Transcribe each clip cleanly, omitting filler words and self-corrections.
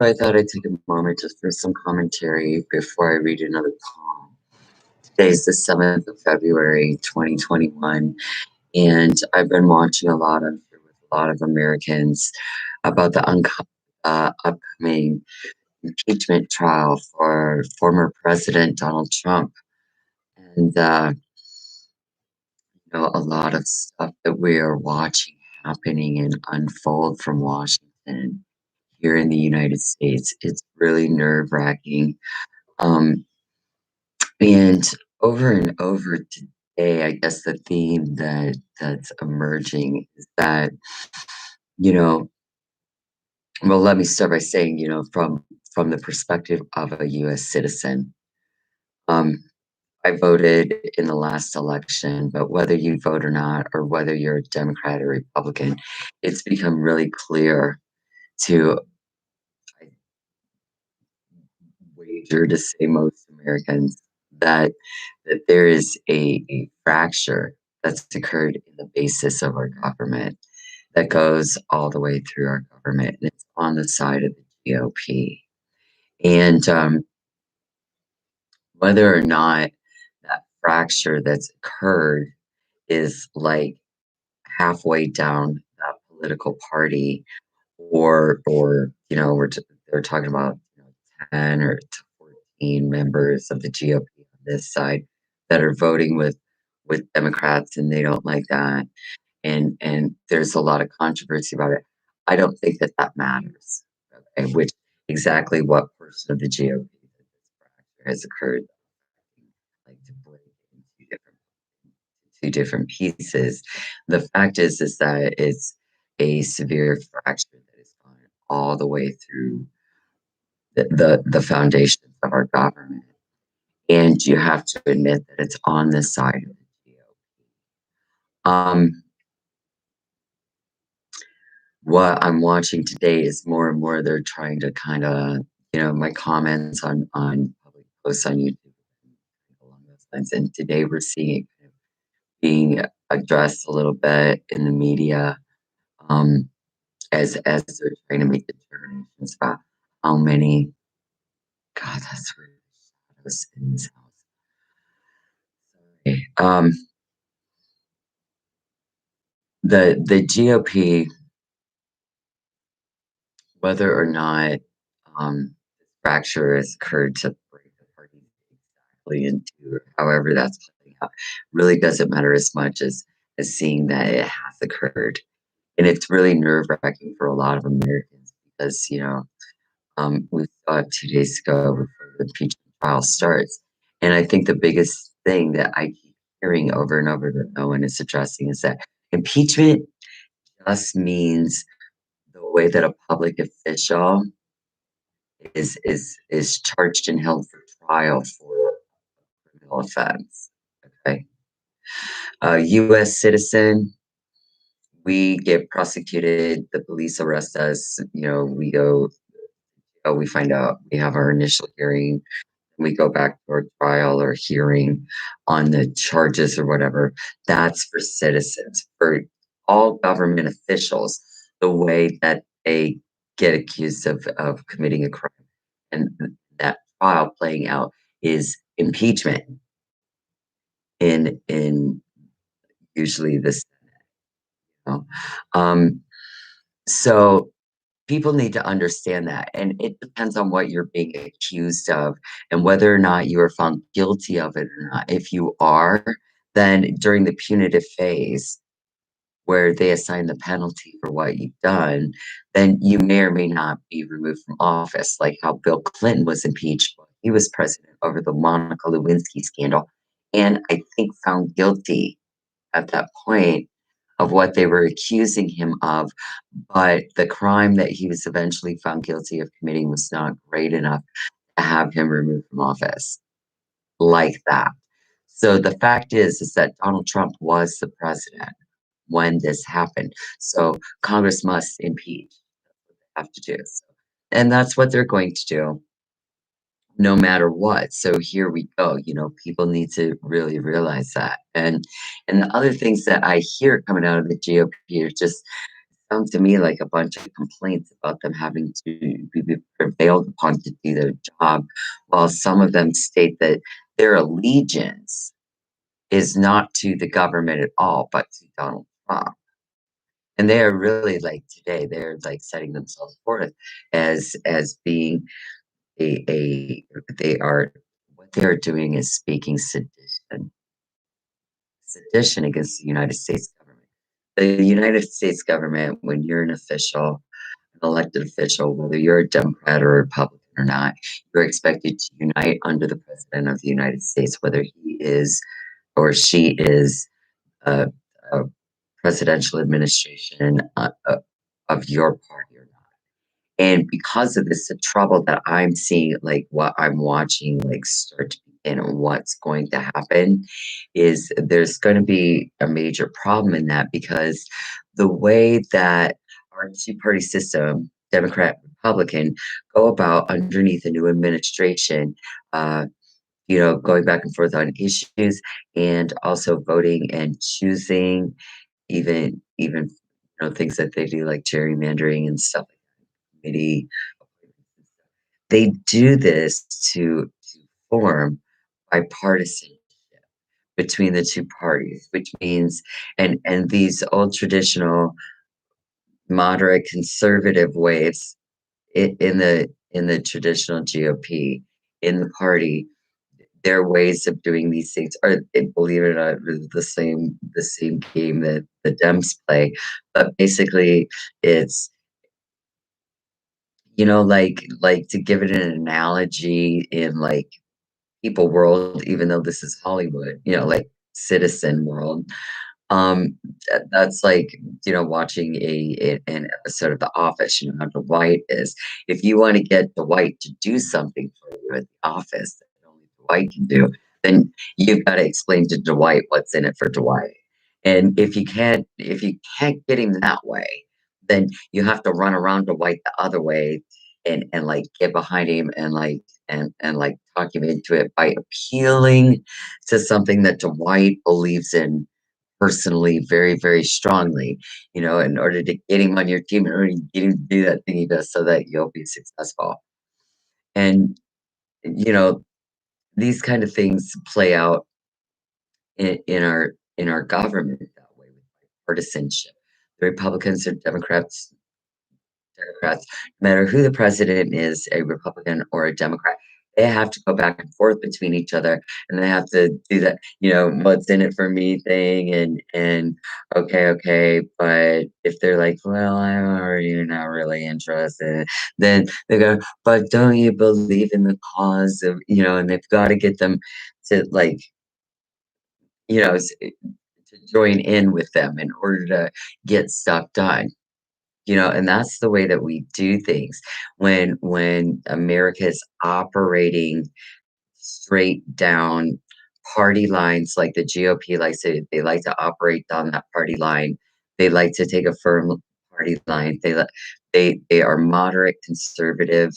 I thought I'd take a moment just for some commentary before I read another poem. Today's the 7th of February, 2021, and I've been watching a lot of with a lot of Americans about the upcoming impeachment trial for former President Donald Trump. And, a lot of stuff that we are watching happening and unfold from Washington here in the United States. It's really nerve-wracking. Um, and over today, I guess the theme that's emerging is that, you know, well, let me start by saying, from the perspective of a US citizen, um, I voted in the last election, but whether you vote or not, or whether you're a Democrat or Republican, it's become really clear to wager to say most Americans that there is a fracture that's occurred in the basis of our government that goes all the way through our government, and it's on the side of the GOP. And whether or not that fracture that's occurred is like halfway down that political party, or they're talking about 10 or 14 members of the GOP on this side that are voting with Democrats, and they don't like that, and there's a lot of controversy about it. I don't think that that matters. Okay, which exactly what portion of the GOP that this fracture has occurred, like to break it into two different pieces. The fact is that it's a severe fracture that has gone all the way through the foundations of our government. And you have to admit that it's on the side of the GOP. What I'm watching today is more and more they're trying to kind of, my comments on public posts on YouTube along those lines. And today we're seeing it kind of being addressed a little bit in the media, um, as they're trying to make determinations about how many. God, that's really shadows in this house. Sorry. The GOP, whether or not this fracture has occurred to break the party exactly into however that's playing out, really doesn't matter as much as seeing that it has occurred. And it's really nerve wracking for a lot of Americans because, we saw it 2 days ago before the impeachment trial starts. And I think the biggest thing that I keep hearing over and over that no one is addressing is that impeachment just means the way that a public official is charged and held for trial for a criminal offense. Okay. A US citizen, we get prosecuted, the police arrest us, we go, we find out we have our initial hearing, we go back to our trial or hearing on the charges or whatever. That's for citizens. For all government officials, the way that they get accused of committing a crime and that trial playing out is impeachment in usually the Senate. You know? So people need to understand that, and it depends on what you're being accused of and whether or not you are found guilty of it or not. If you are, then during the punitive phase where they assign the penalty for what you've done, then you may or may not be removed from office, like how Bill Clinton was impeached when he was president over the Monica Lewinsky scandal, and I think found guilty at that point of what they were accusing him of, but the crime that he was eventually found guilty of committing was not great enough to have him removed from office like that. So the fact is that Donald Trump was the president when this happened. So Congress must impeach. That's what they have to do. So, and that's what they're going to do no matter what. So here we go. People need to really realize that. And the other things that I hear coming out of the GOP are just sounds to me like a bunch of complaints about them having to be prevailed upon to do their job, while some of them state that their allegiance is not to the government at all, but to Donald Trump. And they are really like today, they're like setting themselves forth as being a they are what they're doing is speaking sedition against the United States government. The United States government, when you're an official, an elected official, whether you're a Democrat or a Republican or not, you're expected to unite under the president of the United States, whether he is or she is a, a presidential administration of your party or not. And because of this, the trouble that I'm seeing, like what I'm watching, like start to begin and what's going to happen is there's going to be a major problem in that because the way that our two-party system, Democrat, Republican, go about underneath a new administration, uh, going back and forth on issues and also voting and choosing even things that they do like gerrymandering and stuff like committee they do this to form bipartisanship between the two parties, which means and these old traditional moderate conservative waves in the traditional GOP in the party, their ways of doing these things are, believe it or not, the same game that the Dems play. But basically, it's like to give it an analogy in like people world, even though this is Hollywood, like citizen world. That's like, watching an episode of The Office, how Dwight is. If you want to get Dwight to do something for you at the office that only Dwight can do, then you've got to explain to Dwight what's in it for Dwight. And if you can't get him that way, then you have to run around Dwight the other way and like get behind him and like talk him into it by appealing to something that Dwight believes in personally very, very strongly, in order to get him on your team, in order to get him to do that thing he does so that you'll be successful. And, you know, these kind of things play out in our government that way with partisanship. The Republicans or Democrats, no matter who the president is, a Republican or a Democrat, they have to go back and forth between each other, and they have to do that, what's in it for me thing, and okay, but if they're like, well, I'm already not really interested, then they go, but don't you believe in the cause of, and they've got to get them to like, to join in with them in order to get stuff done. And that's the way that we do things when America is operating straight down party lines like the GOP likes to they like to operate down that party line. They like to take a firm party line. They are moderate conservative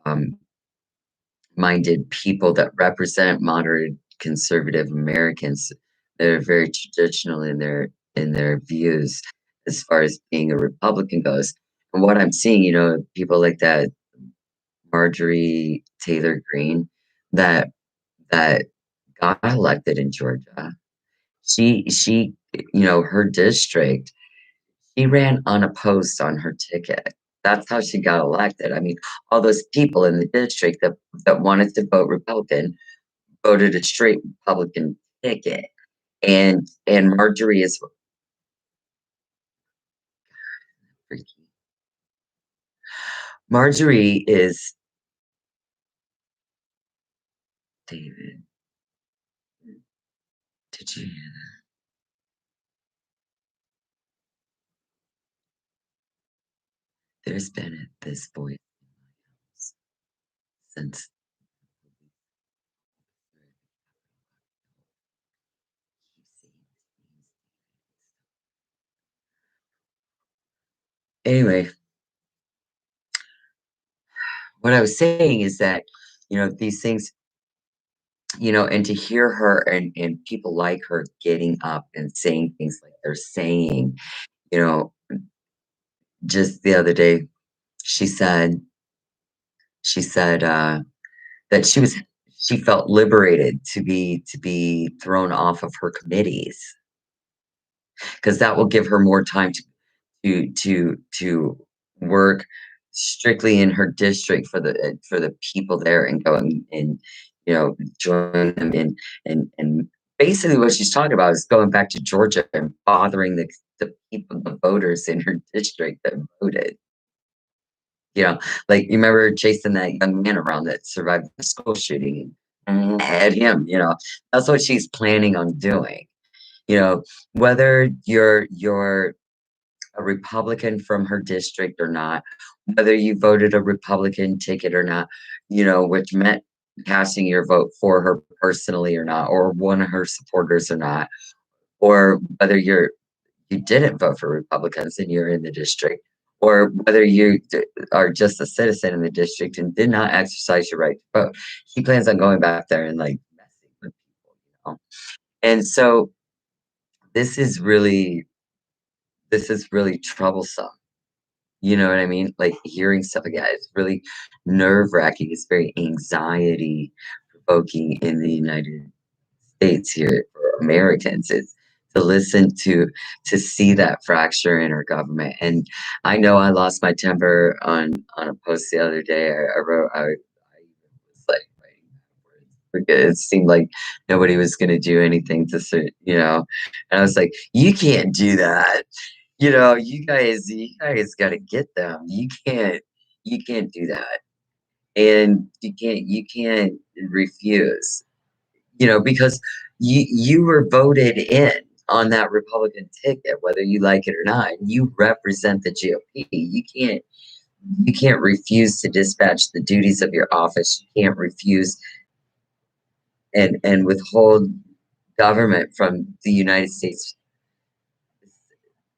um, minded people that represent moderate conservative Americans that are very traditional in their views as far as being a Republican goes. And what I'm seeing, people like that Marjorie Taylor Greene that that got elected in Georgia. Her district, she ran unopposed on her ticket. That's how she got elected. I mean, all those people in the district that wanted to vote Republican voted a straight Republican ticket. And Marjorie is freaky. Marjorie is David. Did you hear that? There's been this voice in my house since anyway, what I was saying is that, these things, and to hear her and people like her getting up and saying things like they're saying, you know, just the other day, she said she said, that she felt liberated to be thrown off of her committees, because that will give her more time to work strictly in her district for the people there and go and, join them and basically what she's talking about is going back to Georgia and bothering the people, the voters in her district that voted. You know, like, you remember chasing that young man around that survived the school shooting and had him, that's what she's planning on doing. You know, whether you're a Republican from her district or not, whether you voted a Republican ticket or not, which meant casting your vote for her personally or not, or one of her supporters or not, or whether you didn't vote for Republicans and you're in the district, or whether are just a citizen in the district and did not exercise your right to vote. He plans on going back there and like messing with people. And so this is really this is really troublesome. You know what I mean? Like hearing stuff like that, it's really nerve wracking. It's very anxiety provoking in the United States here for Americans. It's to listen to see that fracture in our government. And I know I lost my temper on a post the other day. I wrote I was like writing backwards because it seemed like nobody was gonna do anything and I was like, you can't do that. You guys gotta get them. You can't do that. And you can't refuse, because you were voted in on that Republican ticket, whether you like it or not. You represent the GOP. You can't refuse to dispatch the duties of your office. You can't refuse and withhold government from the United States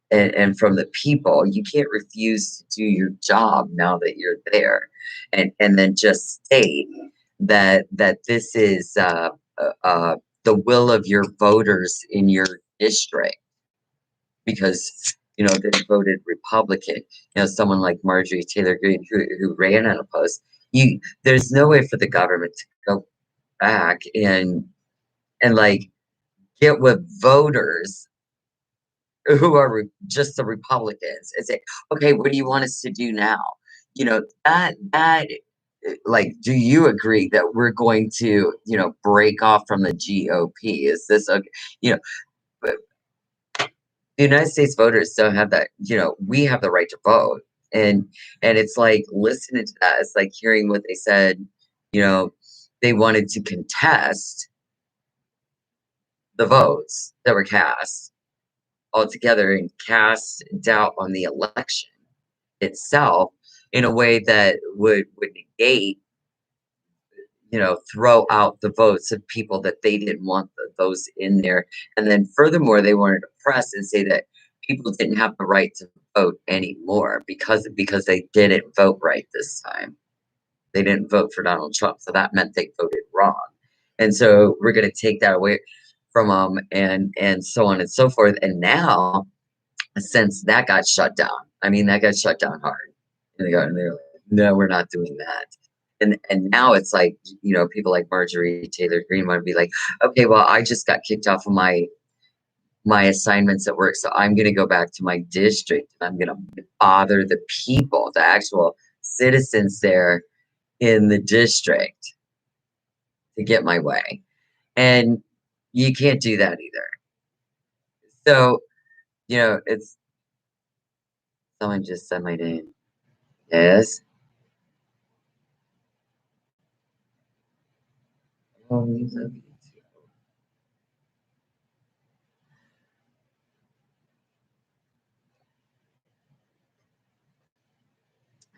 and from the people. You can't refuse to do your job now that you're there, and then just state that this is the will of your voters in your district because they voted Republican. Someone like Marjorie Taylor Greene who ran unopposed. There's no way for the government to go back and like get with voters who are just the Republicans and say, okay, what do you want us to do now? That like, do you agree that we're going to, break off from the GOP? Is this okay? You know, but the United States voters don't have that, we have the right to vote. And it's like listening to that, it's like hearing what they said, you know, they wanted to contest the votes that were cast altogether and cast doubt on the election itself in a way that would negate, throw out the votes of people that they didn't want those in there. And then furthermore, they wanted to press and say that people didn't have the right to vote anymore because they didn't vote right this time. They didn't vote for Donald Trump, so that meant they voted wrong. And so we're going to take that away from them, and so on and so forth. And now, since that got shut down, I mean, that got shut down hard. And they're like, no, we're not doing that. And now it's like, people like Marjorie Taylor Greene want to be like, okay, well, I just got kicked off of my assignments at work, so I'm going to go back to my district and I'm going to bother the people, the actual citizens there in the district to get my way. And you can't do that either. So, it's someone just said my name. Yes. Oh, you love you too.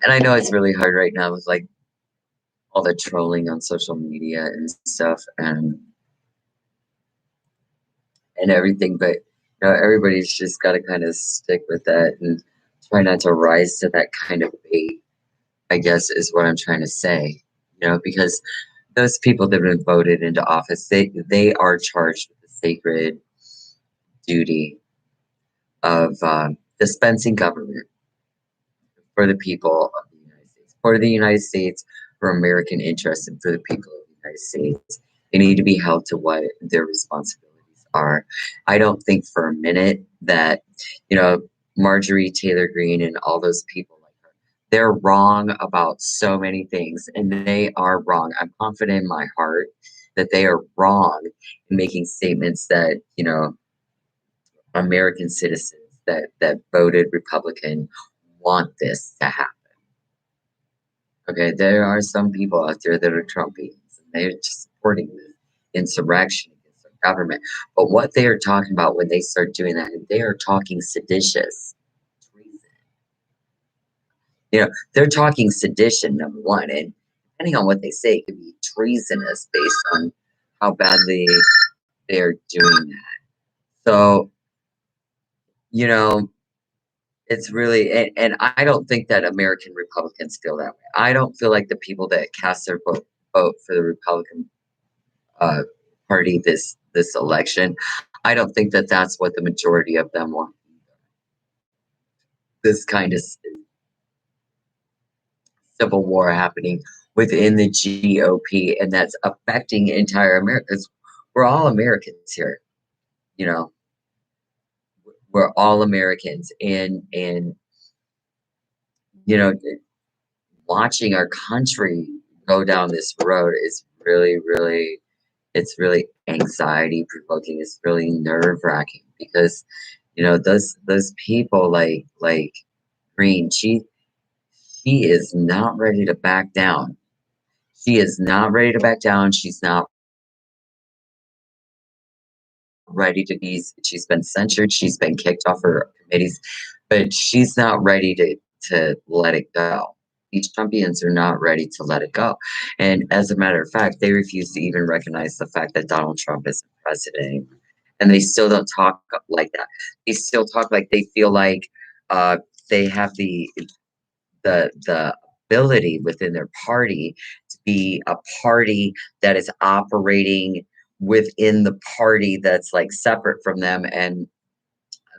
And I know it's really hard right now with like all the trolling on social media and stuff and everything, but everybody's just got to kind of stick with that and try not to rise to that kind of bait, I guess is what I'm trying to say. Because those people that have been voted into office, they are charged with the sacred duty of dispensing government. for the people of the United States, for the United States, for American interests, and for the people of the United States. They need to be held to what their responsibilities are. I don't think for a minute that, you know, Marjorie Taylor Greene and all those people like her, they're wrong about so many things, and they are wrong. I'm confident in my heart that they are wrong in making statements that, American citizens that voted Republican want this to happen. Okay, there are some people out there that are Trumpians, and they're just supporting this insurrection against the government. But what they are talking about when they start doing that, they are talking seditious treason. They're talking sedition, number one, and depending on what they say, it could be treasonous based on how badly they're doing that. So, you know, it's really, and I don't think that American Republicans feel that way. I don't feel like the people that cast their vote for the Republican uh, Party this election. I don't think that that's what the majority of them want. This kind of civil war happening within the GOP, and that's affecting entire America. 'Cause we're all Americans here, you know. We're all Americans, and you know, watching our country go down this road is really, really, it's really anxiety provoking. It's really nerve wracking because, those people like Green, she is not ready to back down. She is not ready to back down. She's not ready to be. She's been censured. She's been kicked off her committees, but she's not ready to let it go. These Trumpians are not ready to let it go. And as a matter of fact, they refuse to even recognize the fact that Donald Trump is president anymore. And they still don't talk like that. They still talk like they feel like uh, they have the ability within their party to be a party that is operating within the party that's like separate from them, and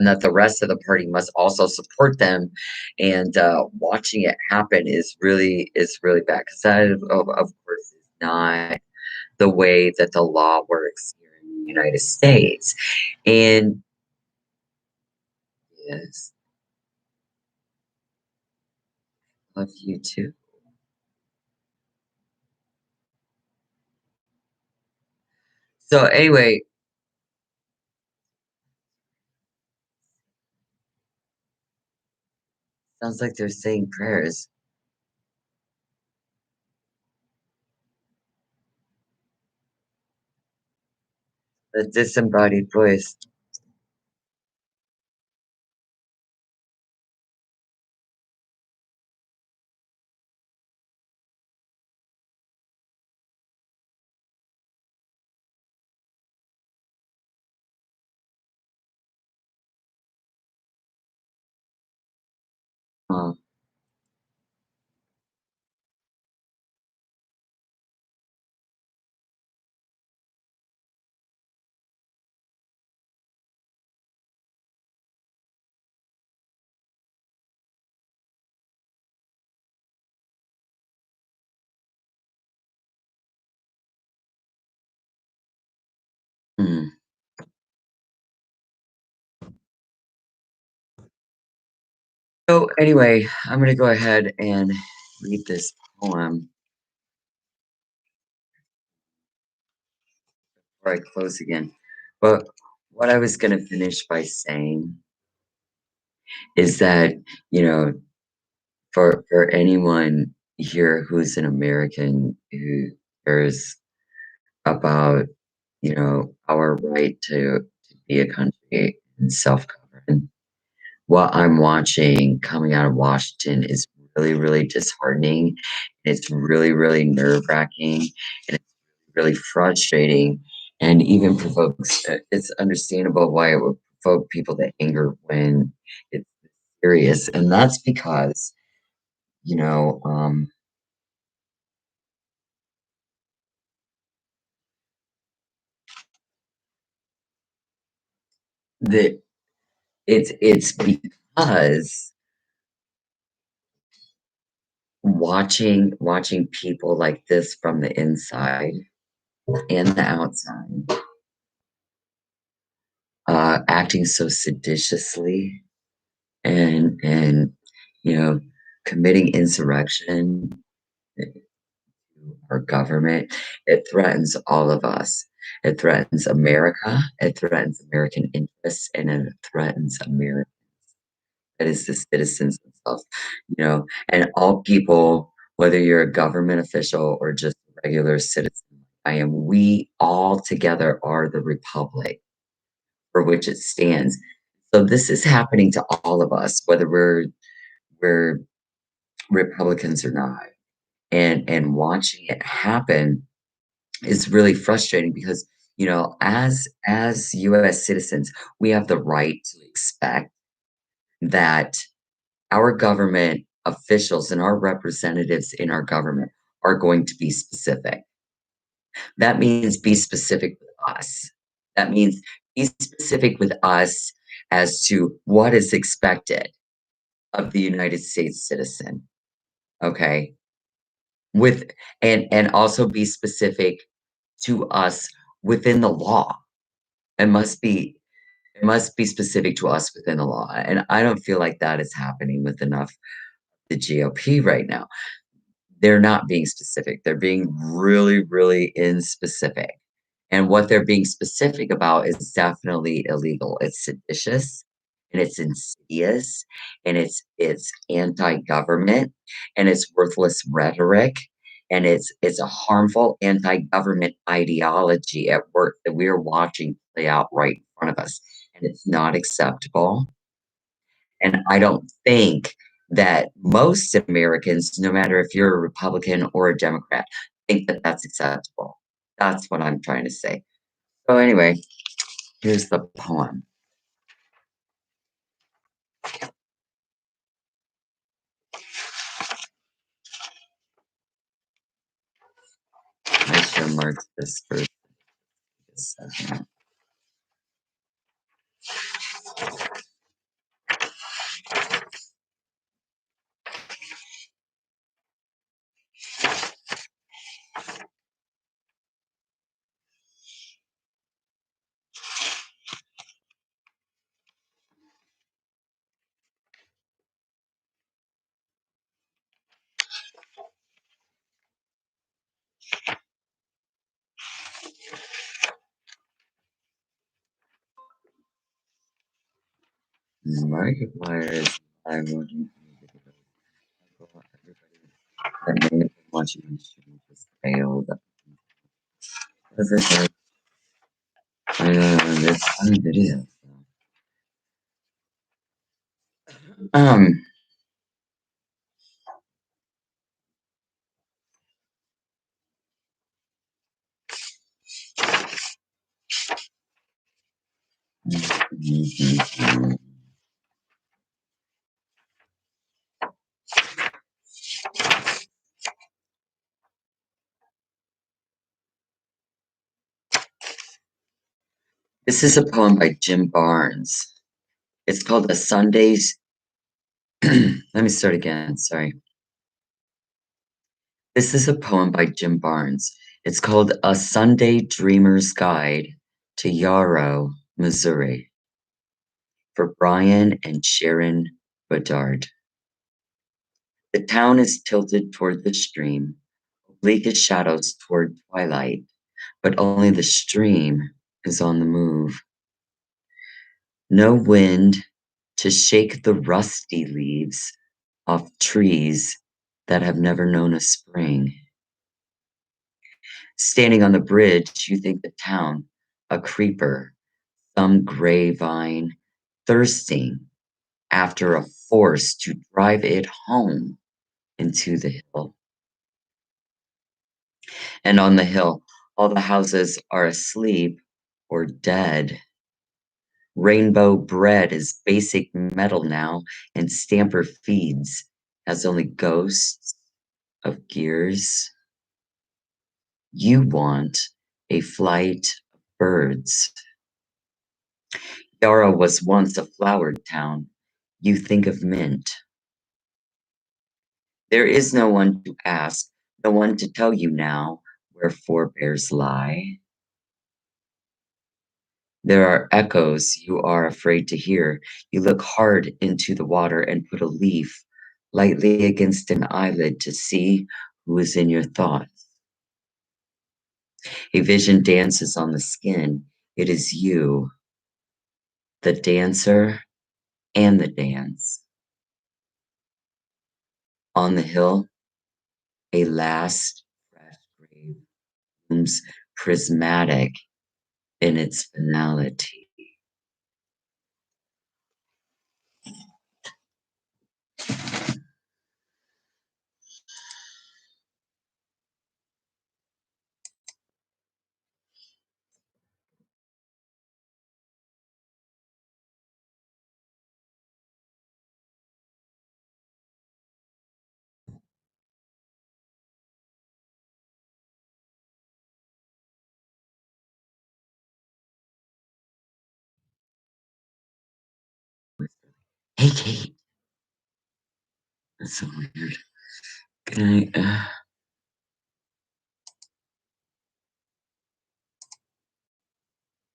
that the rest of the party must also support them. And watching it happen is really bad because that of course is not the way that the law works here in the United States. And yes, love you too. So anyway, sounds like they're saying prayers. The disembodied voice. uh, hmm. So anyway, I'm gonna go ahead and read this poem before I close again. But what I was gonna finish by saying is that, you know, for anyone here who's an American who cares about, our right to be a country and self-govern, what I'm watching coming out of Washington is really, really disheartening. It's really, really nerve-wracking, and it's really frustrating, and even provokes. It's understandable why it would provoke people to anger when it's serious, and that's because you know that it's because watching people like this from the inside and the outside, acting so seditiously and, you know, committing insurrection to our government, it threatens all of us. It threatens America, it threatens American interests, and it threatens America. That is the citizens themselves, and all people, whether you're a government official or just a regular citizen, we all together are the republic for which it stands. So this is happening to all of us, whether we're Republicans or not. And watching it happen is really frustrating because, as US citizens, we have the right to expect that our government officials and our representatives in our government are going to be specific. That means be specific with us. That means be specific with us as to what is expected of the United States citizen, okay? With and also be specific to us within the law. It must be it must be specific to us within the law, and I don't feel like that is happening with enough the GOP right now. They're not being specific. They're being really, really inspecific. And what they're being specific about is definitely illegal. It's seditious and it's insidious and it's anti-government and it's worthless rhetoric and it's a harmful anti-government ideology at work that we're watching play out right in front of us. And it's not acceptable. And I don't think that most Americans, no matter if you're a Republican or a Democrat, think that that's acceptable. That's what I'm trying to say. So anyway, here's the poem. I should mark this for this segment. Markiplier's live voting that may have been watching the stream just failed. Was it like, there's funny videos. Um, this is a poem by Jim Barnes. It's called A Sunday's. Let me start again. Sorry. This is a poem by Jim Barnes. It's called A Sunday Dreamer's Guide to Yarrow, Missouri, for Brian and Sharon Bedard. The town is tilted toward the stream, oblique as shadows toward twilight, but only the stream is on the move. No wind to shake the rusty leaves off trees that have never known a spring. Standing on the bridge, you think the town a creeper, some gray vine, thirsting after a force to drive it home into the hill. And on the hill, all the houses are asleep or dead. Rainbow bread is basic metal now, and Stamper feeds as only ghosts of gears. You want a flight of birds. Yarrow was once a flowered town. You think of mint. There is no one to ask, no one to tell you now where forebears lie. There are echoes you are afraid to hear. You look hard into the water and put a leaf lightly against an eyelid to see who is in your thoughts. A vision dances on the skin. It is you, the dancer and the dance. On the hill, a last fresh grave looms prismatic in its finality. Hey, Kate. That's so weird. Good night.